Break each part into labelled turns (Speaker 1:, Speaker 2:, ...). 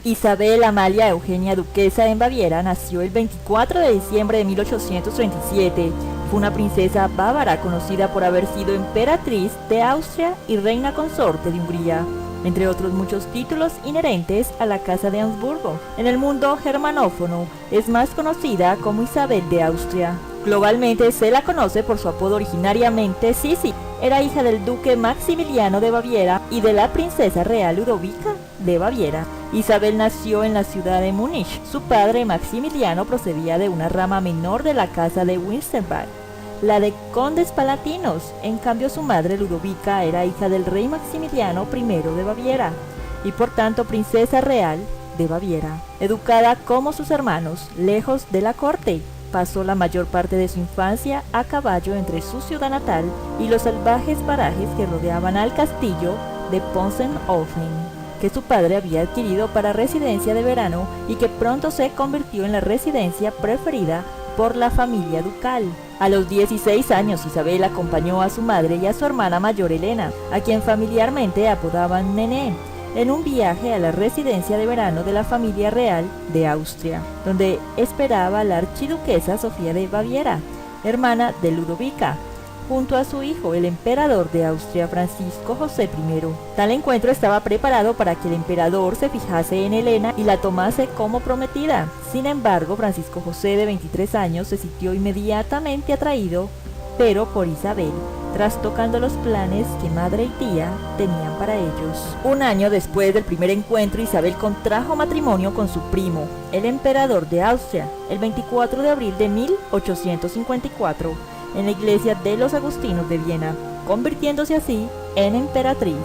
Speaker 1: Isabel Amalia Eugenia Duquesa en Baviera nació el 24 de diciembre de 1837. Fue una princesa bávara conocida por haber sido emperatriz de Austria y reina consorte de Hungría, entre otros muchos títulos inherentes a la Casa de Habsburgo. En el mundo germanófono es más conocida como Isabel de Austria. Globalmente se la conoce por su apodo originariamente Sisi. Era hija del duque Maximiliano de Baviera y de la princesa real Ludovica de Baviera. Isabel nació en la ciudad de Múnich. Su padre Maximiliano procedía de una rama menor de la casa de Winterberg, la de condes palatinos. En cambio, su madre Ludovica era hija del rey Maximiliano I de Baviera y por tanto princesa real de Baviera. Educada como sus hermanos, lejos de la corte, pasó la mayor parte de su infancia a caballo entre su ciudad natal y los salvajes parajes que rodeaban al castillo de Ponzenofen, que su padre había adquirido para residencia de verano y que pronto se convirtió en la residencia preferida por la familia ducal. A los 16 años Isabel acompañó a su madre y a su hermana mayor Elena, a quien familiarmente apodaban Nené, en un viaje a la residencia de verano de la familia real de Austria, donde esperaba la archiduquesa Sofía de Baviera, hermana de Ludovica, junto a su hijo, el emperador de Austria, Francisco José I. Tal encuentro estaba preparado para que el emperador se fijase en Elena y la tomase como prometida. Sin embargo, Francisco José, de 23 años, se sintió inmediatamente atraído, pero por Isabel, trastocando los planes que madre y tía tenían para ellos. Un año después del primer encuentro, Isabel contrajo matrimonio con su primo, el emperador de Austria, el 24 de abril de 1854, en la iglesia de los Agustinos de Viena, convirtiéndose así en emperatriz.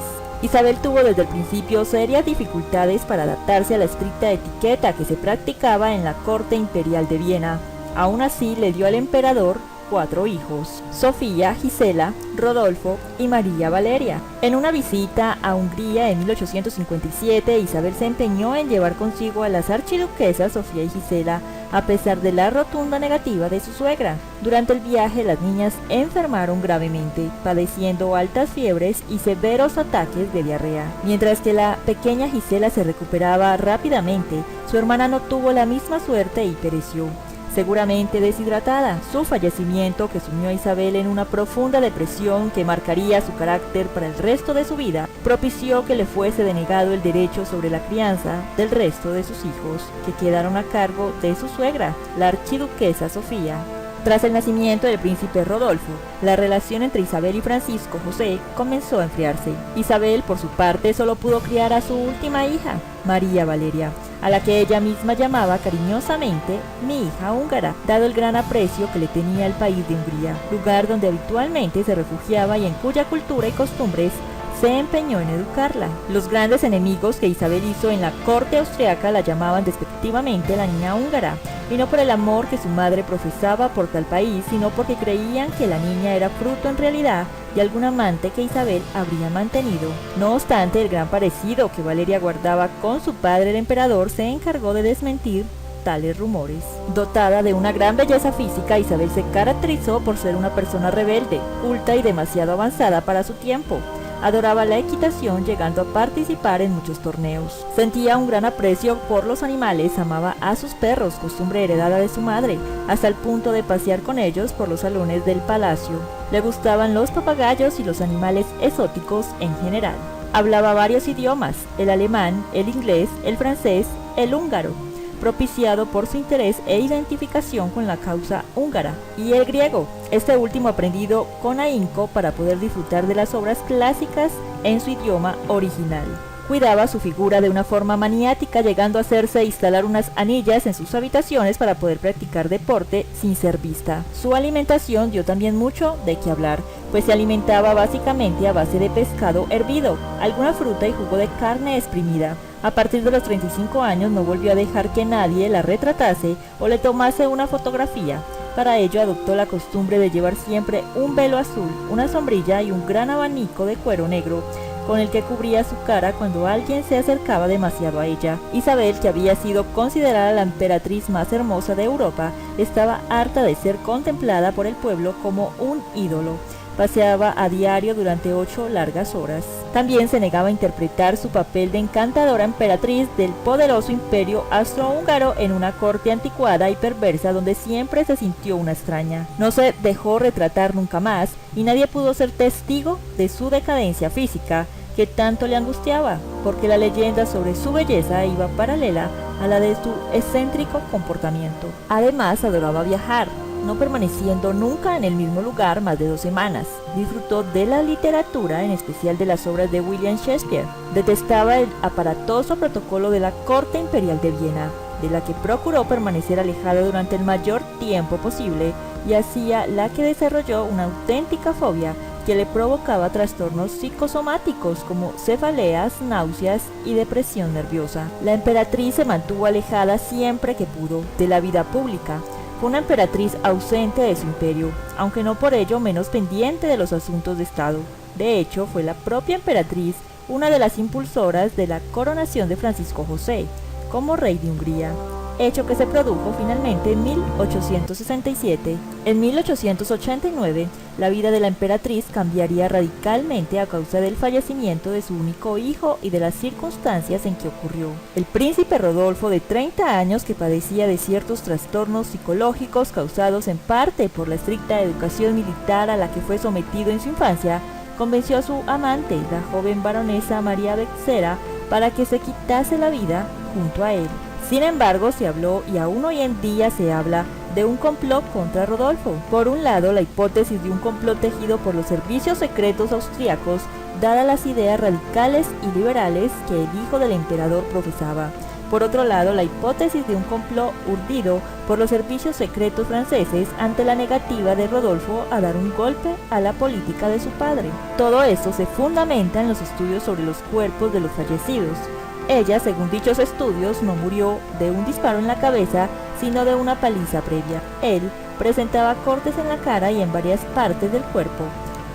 Speaker 1: Isabel tuvo desde el principio serias dificultades para adaptarse a la estricta etiqueta que se practicaba en la corte imperial de Viena. Aún así, le dio al emperador 4 hijos: Sofía, Gisela, Rodolfo y María Valeria. En una visita a Hungría en 1857, Isabel se empeñó en llevar consigo a las archiduquesas Sofía y Gisela, a pesar de la rotunda negativa de su suegra. Durante el viaje, las niñas enfermaron gravemente, padeciendo altas fiebres y severos ataques de diarrea. Mientras que la pequeña Gisela se recuperaba rápidamente, su hermana no tuvo la misma suerte y pereció, seguramente deshidratada. Su fallecimiento, que sumió a Isabel en una profunda depresión que marcaría su carácter para el resto de su vida, propició que le fuese denegado el derecho sobre la crianza del resto de sus hijos, que quedaron a cargo de su suegra, la archiduquesa Sofía. Tras el nacimiento del príncipe Rodolfo, la relación entre Isabel y Francisco José comenzó a enfriarse. Isabel, por su parte, solo pudo criar a su última hija, María Valeria, a la que ella misma llamaba cariñosamente mi hija húngara, dado el gran aprecio que le tenía al país de Hungría, lugar donde habitualmente se refugiaba y en cuya cultura y costumbres se empeñó en educarla. Los grandes enemigos que Isabel hizo en la corte austriaca la llamaban despectivamente la niña húngara, y no por el amor que su madre profesaba por tal país, sino porque creían que la niña era fruto en realidad de algún amante que Isabel habría mantenido. No obstante, el gran parecido que Valeria guardaba con su padre el emperador se encargó de desmentir tales rumores. Dotada de una gran belleza física, Isabel se caracterizó por ser una persona rebelde, culta y demasiado avanzada para su tiempo. Adoraba la equitación, llegando a participar en muchos torneos. Sentía un gran aprecio por los animales, amaba a sus perros, costumbre heredada de su madre, hasta el punto de pasear con ellos por los salones del palacio. Le gustaban los papagayos y los animales exóticos en general. Hablaba varios idiomas: el alemán, el inglés, el francés, el húngaro, propiciado por su interés e identificación con la causa húngara, y el griego, este último aprendido con ahínco para poder disfrutar de las obras clásicas en su idioma original. Cuidaba su figura de una forma maniática, llegando a hacerse instalar unas anillas en sus habitaciones para poder practicar deporte sin ser vista. Su alimentación dio también mucho de qué hablar, pues se alimentaba básicamente a base de pescado hervido, alguna fruta y jugo de carne exprimida. A partir de los 35 años no volvió a dejar que nadie la retratase o le tomase una fotografía. Para ello adoptó la costumbre de llevar siempre un velo azul, una sombrilla y un gran abanico de cuero negro, con el que cubría su cara cuando alguien se acercaba demasiado a ella. Isabel, que había sido considerada la emperatriz más hermosa de Europa, estaba harta de ser contemplada por el pueblo como un ídolo. paseaba a diario durante 8 largas horas. También se negaba a interpretar su papel de encantadora emperatriz del poderoso imperio austrohúngaro en una corte anticuada y perversa donde siempre se sintió una extraña. No se dejó retratar nunca más y nadie pudo ser testigo de su decadencia física, que tanto le angustiaba, porque la leyenda sobre su belleza iba paralela a la de su excéntrico comportamiento. Además, adoraba viajar, no permaneciendo nunca en el mismo lugar más de 2 semanas. Disfrutó de la literatura, en especial de las obras de William Shakespeare. Detestaba el aparatoso protocolo de la corte imperial de Viena, de la que procuró permanecer alejada durante el mayor tiempo posible, y hacia la que desarrolló una auténtica fobia que le provocaba trastornos psicosomáticos como cefaleas, náuseas y depresión nerviosa. La emperatriz se mantuvo alejada siempre que pudo de la vida pública. Fue una emperatriz ausente de su imperio, aunque no por ello menos pendiente de los asuntos de Estado. De hecho, fue la propia emperatriz una de las impulsoras de la coronación de Francisco José como rey de Hungría, hecho que se produjo finalmente en 1867. En 1889, la vida de la emperatriz cambiaría radicalmente a causa del fallecimiento de su único hijo y de las circunstancias en que ocurrió. El príncipe Rodolfo, de 30 años, que padecía de ciertos trastornos psicológicos causados en parte por la estricta educación militar a la que fue sometido en su infancia, convenció a su amante, la joven baronesa María Becerra, para que se quitase la vida junto a él. Sin embargo, se habló, y aún hoy en día se habla, de un complot contra Rodolfo. Por un lado, la hipótesis de un complot tejido por los servicios secretos austríacos, dadas las ideas radicales y liberales que el hijo del emperador profesaba. Por otro lado, la hipótesis de un complot urdido por los servicios secretos franceses ante la negativa de Rodolfo a dar un golpe a la política de su padre. Todo esto se fundamenta en los estudios sobre los cuerpos de los fallecidos. Ella, según dichos estudios, no murió de un disparo en la cabeza, sino de una paliza previa. Él presentaba cortes en la cara y en varias partes del cuerpo,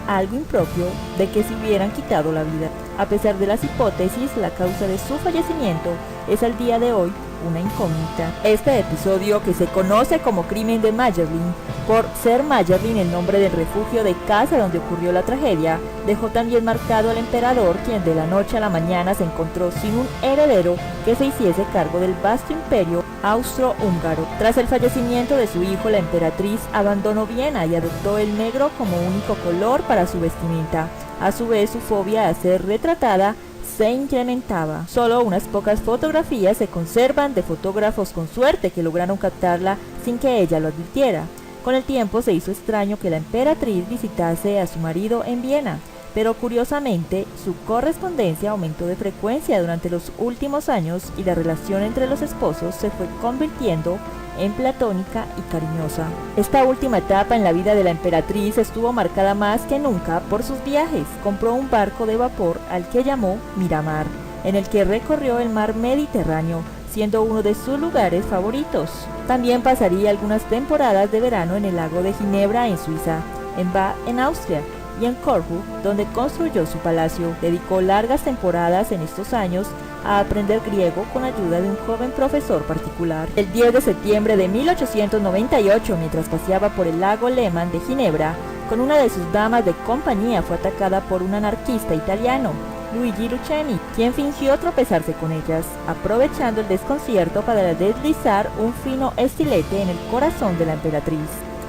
Speaker 1: algo impropio de que se hubieran quitado la vida. A pesar de las hipótesis, la causa de su fallecimiento es al día de hoy una incógnita. Este episodio, que se conoce como Crimen de Mayerling, por ser Mayerling el nombre del refugio de casa donde ocurrió la tragedia, dejó también marcado al emperador, quien de la noche a la mañana se encontró sin un heredero que se hiciese cargo del vasto imperio austrohúngaro. Tras el fallecimiento de su hijo, la emperatriz abandonó Viena y adoptó el negro como único color para su vestimenta. A su vez, su fobia a ser retratada se incrementaba. Solo unas pocas fotografías se conservan de fotógrafos con suerte que lograron captarla sin que ella lo advirtiera. Con el tiempo se hizo extraño que la emperatriz visitase a su marido en Viena, pero curiosamente su correspondencia aumentó de frecuencia durante los últimos años y la relación entre los esposos se fue convirtiendo en platónica y cariñosa. Esta última etapa en la vida de la emperatriz estuvo marcada más que nunca por sus viajes. Compró un barco de vapor al que llamó Miramar, en el que recorrió el mar Mediterráneo, siendo uno de sus lugares favoritos. También pasaría algunas temporadas de verano en el lago de Ginebra en Suiza, en Ba en Austria y en Corfú, donde construyó su palacio. Dedicó largas temporadas en estos años a aprender griego con ayuda de un joven profesor particular. El 10 de septiembre de 1898, mientras paseaba por el lago Lehmann de Ginebra, con una de sus damas de compañía, fue atacada por un anarquista italiano, Luigi Lucchesi, quien fingió tropezarse con ellas, aprovechando el desconcierto para deslizar un fino estilete en el corazón de la emperatriz.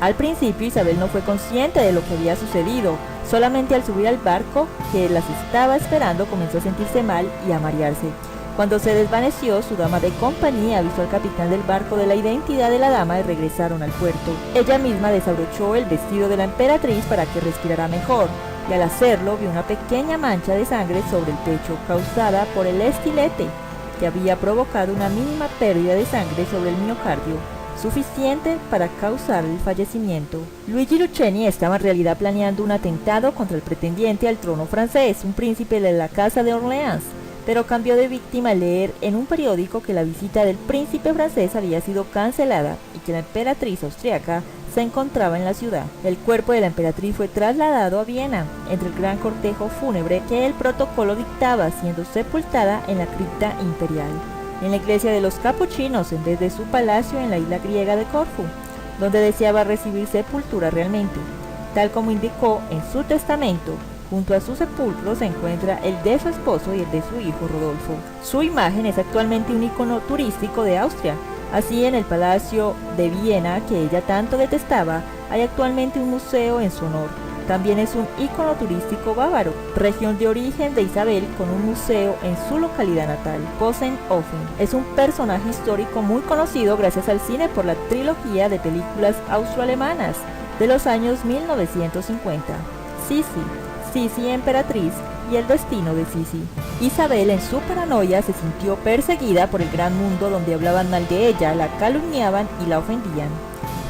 Speaker 1: Al principio, Isabel no fue consciente de lo que había sucedido. Solamente al subir al barco que las estaba esperando comenzó a sentirse mal y a marearse. Cuando se desvaneció, su dama de compañía avisó al capitán del barco de la identidad de la dama y regresaron al puerto. Ella misma desabrochó el vestido de la emperatriz para que respirara mejor, y al hacerlo vio una pequeña mancha de sangre sobre el pecho causada por el estilete, que había provocado una mínima pérdida de sangre sobre el miocardio, suficiente para causar el fallecimiento. Luigi Lucchesi estaba en realidad planeando un atentado contra el pretendiente al trono francés, un príncipe de la casa de Orleans, pero cambió de víctima al leer en un periódico que la visita del príncipe francés había sido cancelada y que la emperatriz austríaca se encontraba en la ciudad. El cuerpo de la emperatriz fue trasladado a Viena, entre el gran cortejo fúnebre que el protocolo dictaba, siendo sepultada en la cripta imperial, en la iglesia de los capuchinos, en vez de su palacio en la isla griega de Corfú, donde deseaba recibir sepultura realmente. tal como indicó en su testamento. Junto a su sepulcro se encuentra el de su esposo y el de su hijo Rodolfo. Su imagen es actualmente un icono turístico de Austria. Así, en el Palacio de Viena, que ella tanto detestaba, hay actualmente un museo en su honor. También es un icono turístico bávaro, región de origen de Isabel, con un museo en su localidad natal. Possenhofen es un personaje histórico muy conocido gracias al cine por la trilogía de películas austroalemanas de los años 1950. Sisi, emperatriz, y el destino de Sisi. Isabel, en su paranoia, se sintió perseguida por el gran mundo, donde hablaban mal de ella, la calumniaban y la ofendían.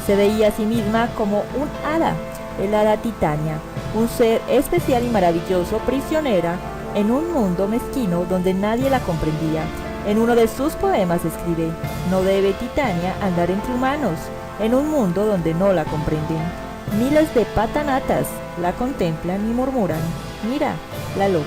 Speaker 1: Se veía a sí misma como un hada, el hada Titania, un ser especial y maravilloso, prisionera en un mundo mezquino donde nadie la comprendía. En uno de sus poemas escribe: no debe Titania andar entre humanos, en un mundo donde no la comprenden. Miles de patanatas la contemplan y murmuran: mira, la loca.